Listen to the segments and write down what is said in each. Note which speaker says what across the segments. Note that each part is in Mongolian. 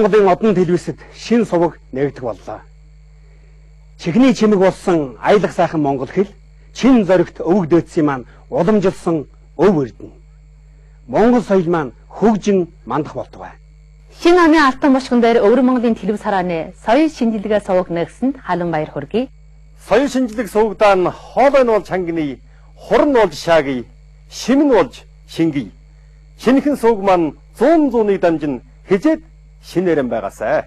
Speaker 1: Монголын одон телевизэд шин суваг нээгдэх боллоо. Чихний чимэг болсон аялах сайхан монгол хэл чин зоригт өвөг дөөдсөн маань уламжилсан өв эрдэнэ. Монгол соёл маань хөгжин мандах болтугай.
Speaker 2: Шинэ оны алтан бошгон дээр Өвөр Монголын телевиз харааны соёл шинжилгээ суваг нэгсэнд халан баяр хүргэе.
Speaker 3: Соёл шинжилгээ сувагдаа нь хоолой нь болж хангины, хурн болж шааги, шимэн болж шингий. Шинэхэн сувг маань 100 дамжин хижээд шинээрэн байгаасай.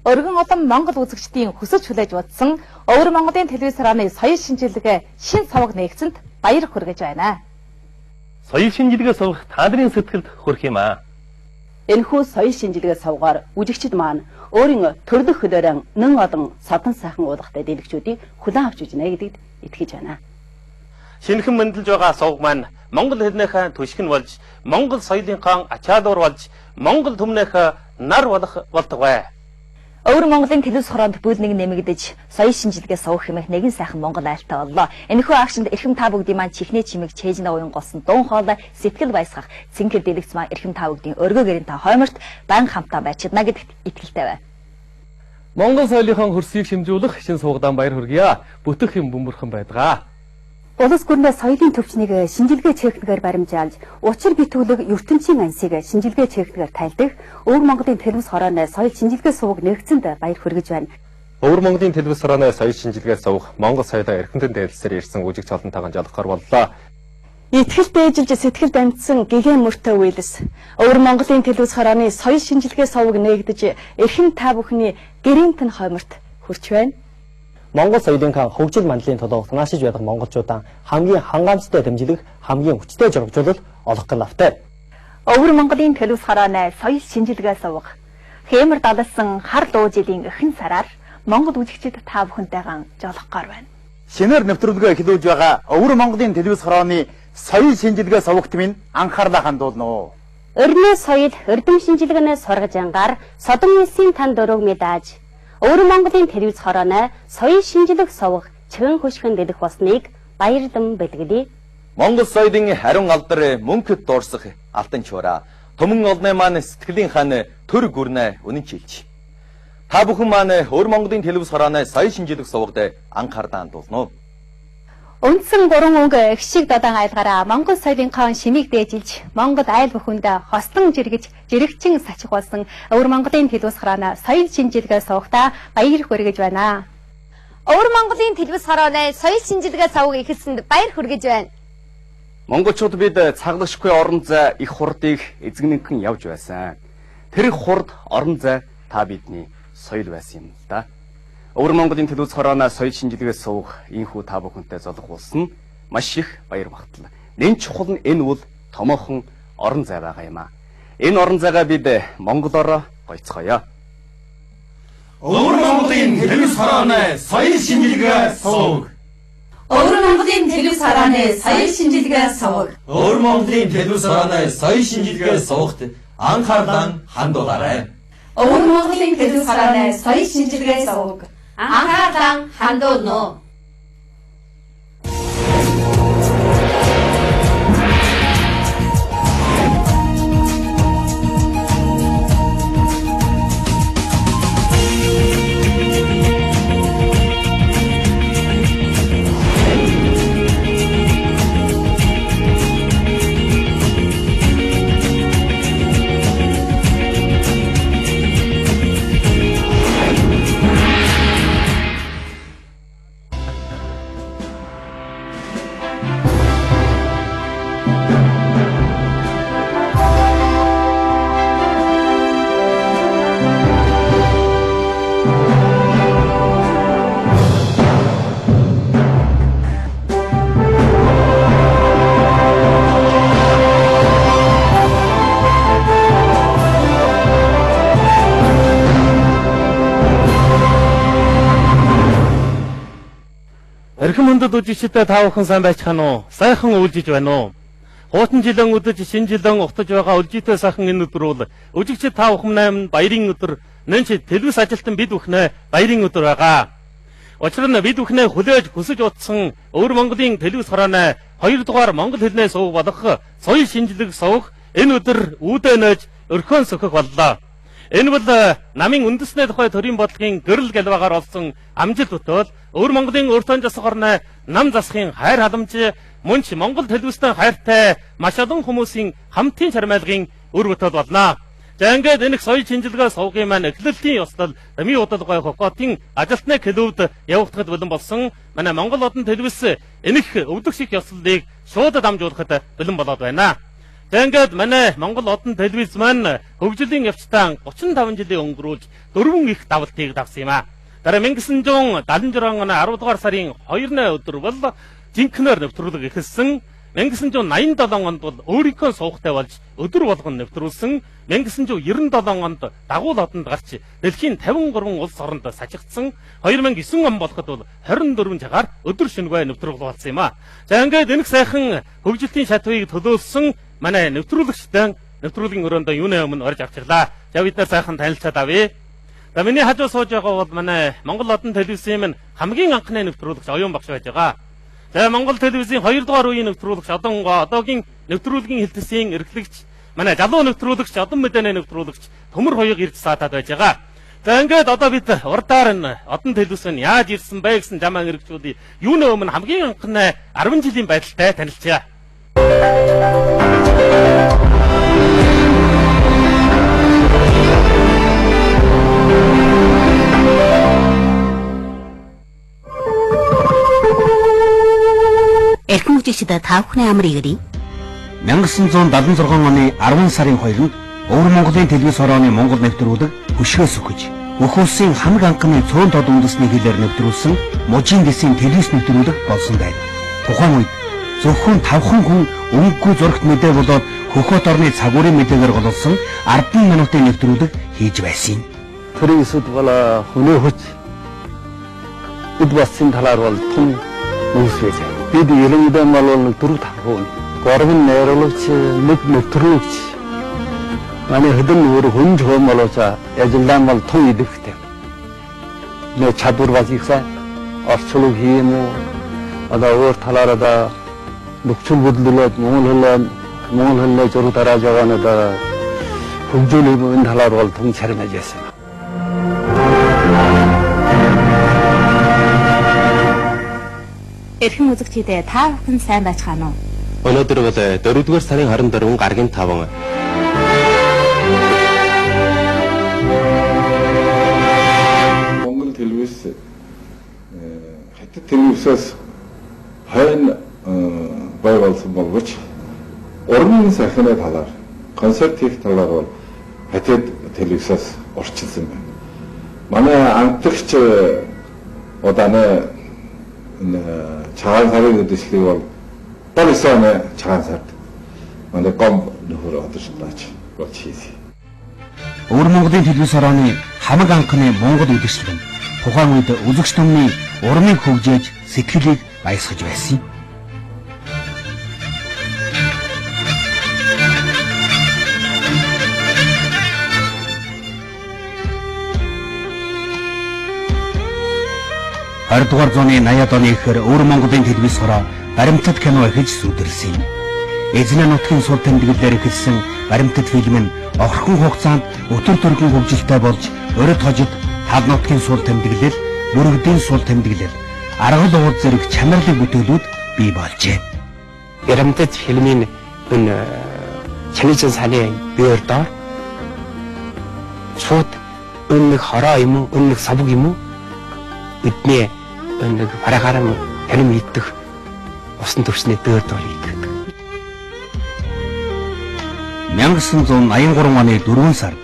Speaker 2: Өргөн улам Монгол үзэгчдийн хүсэж хүлээж бодсон Өвөр Монголын телевиз харааны соёл шинжилгээ шин суваг нэгсэнд баяр хүргэж байна.
Speaker 4: Соёл шинжилгээ сувах та нарын сэтгэлд хүрэх юм аа.
Speaker 5: Энэхүү соёл шинжилгээ сувгаар үзэгчид маань өөрийн төрлөх хөлөөрөө нэн олон садан сайхан уулгатай дэлгэцүүдийг хүлээн авч үзнэ гэдэгт итгэж байна.
Speaker 4: Шинэхэн мэндэлж байгаа сувг маань монгол хэлнийхээ түшгэн болж, монгол соёлынхаа ачаалуур болж, монгол түмнийхээ нар болох болтугай.
Speaker 2: Өвөр Монголын телевиз хороонд бүлнийг нэмэгдэж соёл шинжилгээ сувах хэмээх нэгэн сайхан монгол айлтаа боллоо. Энэхүү акшнд эрхэм та бүгдийн маань чихний чимэг чэйжнэ уян голсон дун хоолой сэтгэл баясгах цэнхэр дэлгэц маань эрхэм та бүгдийн өргөө гэрийн та хойморт бан хамтаа байчидна гэдэгт итгэлтэй байна.
Speaker 6: Монгол соёлынхон хөрсийг шимжүүлэх шин сувгдаан баяр хүргье. Бүтэх юм бөмбөрхөн байдгаа.
Speaker 5: Улс гүрнээ соёлын төвчнийг шинжилгээ техникээр баримжаалж, учир битүүлэг ертөнцийн ансыг шинжилгээ техникээр тайлдаг Өвөр Монголын телевиз хорооны соёл шинжилгээ суваг нэгцэнд баяр хүргэж байна.
Speaker 3: Өвөр Монголын телевиз хорооны соёл шинжилгээ сувах Монгол соёлоо эрхэмтэн дээлсээр ирсэн үжигч олонтойгоо жолохоор боллоо.
Speaker 5: Итгэл дээжилж сэтгэл дамжсан гэгэн мөртөө үйлс. Өвөр Монголын телевиз хорооны соёл шинжилгээ суваг нэгдэж эрхэм та бүхний гэрийнтэн хойморт хүрч байна.
Speaker 7: Монгол соёлынхаа хөгжил мандлын төлөө наашиж байдаг монголчуудаа хамгийн хангамжтай дэмжлэг, хамгийн хүчтэй жургажуулал олох гал автай.
Speaker 2: Өвөр Монголын телевиз харааны соёл шинжилгээ суваг хэмэр далсан хар луу жилийн эхэн сараар монгол үзэгчид та бүхэнтэйгээ жолохгоор байна.
Speaker 1: Шинээр нэвтрүүлгээ эхлүүлж байгаа Өвөр Монголын телевиз хорооны соёл шинжилгээ сувагт минь анхаарлаа хандуулна.
Speaker 5: Өрнөө соёл эрдэм шинжилгээний сургаж ангаар содон улсын танд дөрөв мэдээж Өвөр Монголын телевиз хорооны соёл шинжилгээ суваг чигэн хөшгөн дэлгэх болсныг баярлан бэлгэлье.
Speaker 8: Монгол соёлын хариун алдар мөнхөд дуурсах алтан чураа түмэн олны маань сэтгэлийн хаан төр гүрнэ үнэн чилж. Та бүхэн маань Өвөр Монголын телевиз хорооны соёл шинжилгээ сувагт анхаарлаа хандуулна.
Speaker 2: Үндсэн 3 өнгө их шиг додон айлгаараа монгол соёлынхаа шимийг дээжилж, монгол айл бүхэнд хостон жиргэж, жирэгчин сачих болсон Өвөр Монголын телевиз хорооны соёл шинжилгээ сувагтаа баяр хүргэж байна. Өвөр Монголын телевиз хорооны соёл шинжилгээ суваг эхэлсэнд баяр хүргэж байна.
Speaker 3: Монголчууд бид цаглагшгүй орон зай их хурдыг эзэгнэнхэн явж байсан. Тэр хурд орон зай та бидний соёл байсан юм л да. Өвөр Монголын телевиз хорооны соёл шинжилгээ сувах инхүү та бүхэнтэй золох болсон маш их баяр багтлаа. Нэн чухал нь энэ бол томоохон орон зай байгаа юм аа. Энэ орон зайгаа бид монголоор гоцгоё.
Speaker 9: Өвөр Монголын телевиз хорооны соёл шинжилгээ суваг.
Speaker 10: Өвөр Монголын телевиз хорооны соёл шинжилгээ суваг.
Speaker 9: Өвөр Монголын телевиз хорооны соёл шинжилгээ сувагт анхаарлаа хандуулаарай.
Speaker 10: Өвөр Монголын телевиз хорооны соёл шинжилгээ суваг анхаарлаа хандуулна.
Speaker 6: Эрхэм хүндэт үзэгчдээ та бүхэн сайн байцгаана уу? Сайхан үйлжиж байна уу? Хуучин жилэн өдөж шинэ жилэн утаж байгаа үлжийтэй сайхан энэ өдөр бол үзэгчд та бүхэн 8 баярын өдөр нэнч телевиз ажилтан бид бүхнээ баярын өдөр байгаа. Учир нь бид бүхнээ хүлээж хүсэж утсан Өвөр Монголын телевиз хорооны 2 дугаар монгол хэлний сувг болох соёл шинжилгээ сувг энэ өдөр үүдээ нээж өрхөөн сөхөх боллоо. Энэ бол намын үндэсний тухай төрийн бодлогын гэрэл гэлбагаар олсон амжилт өтөл өвөр Монголын өртөн засаг орны нам засахын хайр халамж мөн ч Монгол телевизтэй хайртай маш олон хүмүүсийн хамтын чармайлгын өр өтөл болно. За ингээд энэ соёл шинжилгээ сувгийн маань эхлэлтийн ёслол Дами удалгай хокотын ажилтны клубд явагдахад бэлэн болсон манай Монгол одон телевиз энэх өвдөг шиг ёслолыг шууд дамжуулахад бэлэн болоод байна. За ингээд манай Монгол одон телевиз маань хөгжлийн явцдаа 35 жилийн өнгөрүүлж 4 их давалтыг давсан юм а. Дараа 1976 оны 10 дугаар сарын 2-ны өдөр бол жинхнээр нэвтрүүлэг эхэлсэн. 1987 онд бол өөрийнхөө суухтай болж өдөр болгон нэвтрүүлсэн. 1997 онд дагуул одонд гарч дэлхийн 53 улс оронд сажигдсан. 2009 он болоход бол 24 цагаар өдөр шөнөгүй нэвтрүүлэг болсон юм а. За ингээд энэх сайхан хөгжилтийн шатвыг төлөөлсөн манай нэвтрүүлэгчдэн нэвтрүүлгийн өрөөндөө юуны өмнө орж авчихлаа. За бид нар сайхан танилцаад авъя. За миний хажуу сууж байгаа бол манай Монгол одон телевизийн хамгийн анхны нэвтрүүлэгч Оюун багш байж байгаа. За Монгол телевизийн 2 дугаар үеийн нэвтрүүлэгч одоогийн нэвтрүүлгийн хэлтсийн эрхлэгч манай залуу нэвтрүүлэгч одон мэдээний нэвтрүүлэгч Төмөр Хоёг ирж саатаад байж байгаа. За ингээд одоо бид урдаар нь одон телевиз нь яаж ирсэн бэ гэсэн жамаа хэрэгжүүлээ. Юуны өмнө хамгийн анхны 10 жилийн байдалтай танилцъя.
Speaker 11: Эрхэм үжигчдээ та бүхний амар игэрий.
Speaker 1: 1976 оны 10 сарын 2-нд өвөр Монголын телевиз хорооны Монгол нэвтрүүлэг хөшгөөс өгч бүх улсын хамаг анхны цөөн тод үндэсний хэлээр нэвтрүүлсэн мужийн дэсийн телевиз нэвтрүүлэг болсон байна. Тухайн үед зөвхөн 5 хүн өнгөгүй зурагт мэдээ болоод хөхөт орны цагуурын мэдээгээр гололсон 10 минутын нэвтрүүлэг хийж байсан.
Speaker 12: Төрийн эсвэд бол хөнөө хүч эд басын талаар бол том үүс байж байна. Бид ерөнхийдөө бол 4-5 хүн горвын найруулагч нэг нэвтрүүлэгч манай хэдэн өөр хүн жоо болооч ажиллаан бол том идэвхтэй. Нэ чадвар бас их сайн орчлог хийм үү одоо өөр талаараа нөхцөл бодлоод Монгол хэлний зураг тарааж байгаа нь одоо хөгжүүлэх энэ талаар бол том чармаж байсан.
Speaker 11: Эрхэм үзэгчдээ та бүхэн сайн байцгаана уу?
Speaker 13: Өнөөдөр бол 4-р сарын 24 гаргийн 5.
Speaker 14: Монгол телевиз хятад телевизээс хойно байгуулсан боловч уран сахины талаар концерт хийх талаар бол хятад телевизээс орчилсан байна. Манай анхдагч удааны цагаан сарын үдэшлэг бол 7 оны цагаан сард манай гом нөхөр одорлооч болж хийсэн.
Speaker 1: Өвөр Монголын телевиз хорооны хамаг анхны Монгол үдэшлэг нь тухайн үед үзэгч түмний урмыг хөгжөөж сэтгэлийг баясгаж байсан. Дугаар зууны 80-ад оны ихэр өвөр Монголын телевиз хороо баримтат кино эхэлж сүрдэрсэн юм. Эзэн нутгийн сул тэмдэглэлээр эхэлсэн баримтат фильм нь огорхон хугацаанд өтөр төргийн хөгжилтэй болж өрөд хожид тал нутгийн сул тэмдэглэл, мөрөгдийн сул тэмдэглэл, аргал ууд зэрэг чанарлаг бүтээлүүд бий болжээ.
Speaker 15: баримтат фильмийн энэ телевизэн салын биеэр доор шууд энэ хороо юм уу, энэ савг юм уу? Бидний энэ харахаараа таним идэх усан төвчний дээр доор идэх.
Speaker 1: 1983 оны 4 сард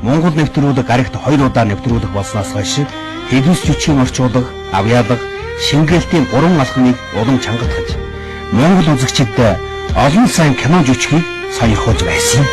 Speaker 1: Монгол нэвтрүүлэг гарагт 2 удаа нэвтрүүлэг болсноос хойш телевиз жүжигчийн орчуулга, авьяалга, шингээлтийн 3 алхмыг улам чангатгаж Монгол үзэгчдэд олон сайн кино жүжигийг сонирхуулж байсан.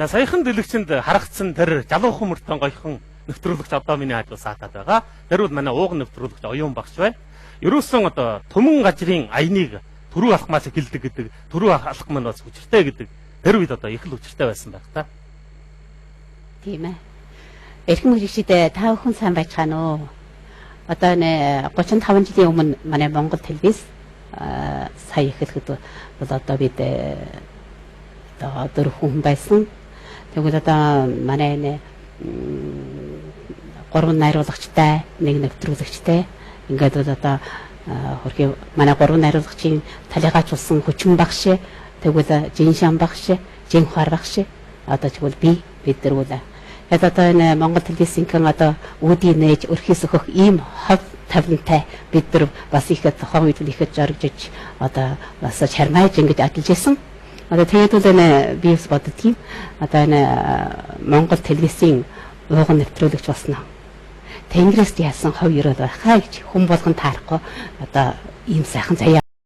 Speaker 6: За саяхан дэлгэцэнд харагдсан тэр жалуухан мөртөн гоёхон нэвтрүүлэгч одоо миний хажуу саатаад байгаа. Тэр бол манай ууган нэвтрүүлэгч Оюун багш байна. Ерөөсөн одоо төмөн гажрын аяныг түрүү алхмаас эхэлдэг гэдэг, түрүү алхам нь бас хүчтэй гэдэг тэр үед одоо их л хүчтэй байсан байх та.
Speaker 11: Тийм ээ. Эрхэм мэрэгчдээ та бүхэн сайн байцгаана уу? Одоо нэ 35 жилийн өмнө манай Монгол телевиз сая эхлэхэд бол одоо бид одоо 4 хүн байсан. Тэгвэл одоо манай нэ 3 найруулагчтай, 1 нэвтрүүлэгчтэй ингээд бол одоо хөрхи манай 3 найруулагчийн талигаачлсан хүчин багш, тэгвэл Жиншан багш, Жинхвар багш одоо тэгвэл бид нар бол одоо энэ Монгол телевизийн одоо үүдийн нээж өрхөөс өгөх ийм хов тавинтай бид нар бас их тохон үед ихэд жаргаж одоо бас чармайж ингэж ажиллаж исэн. Одоо тэгээд бол энэ би бас боддtiin одоо энэ Монгол телевизийн ууган нэвтрүүлэгч болсноо. Тэнгэрээс яасан хов ерөөл байхаа гэж хүн болгон таарахгүй одоо ийм сайхан заяа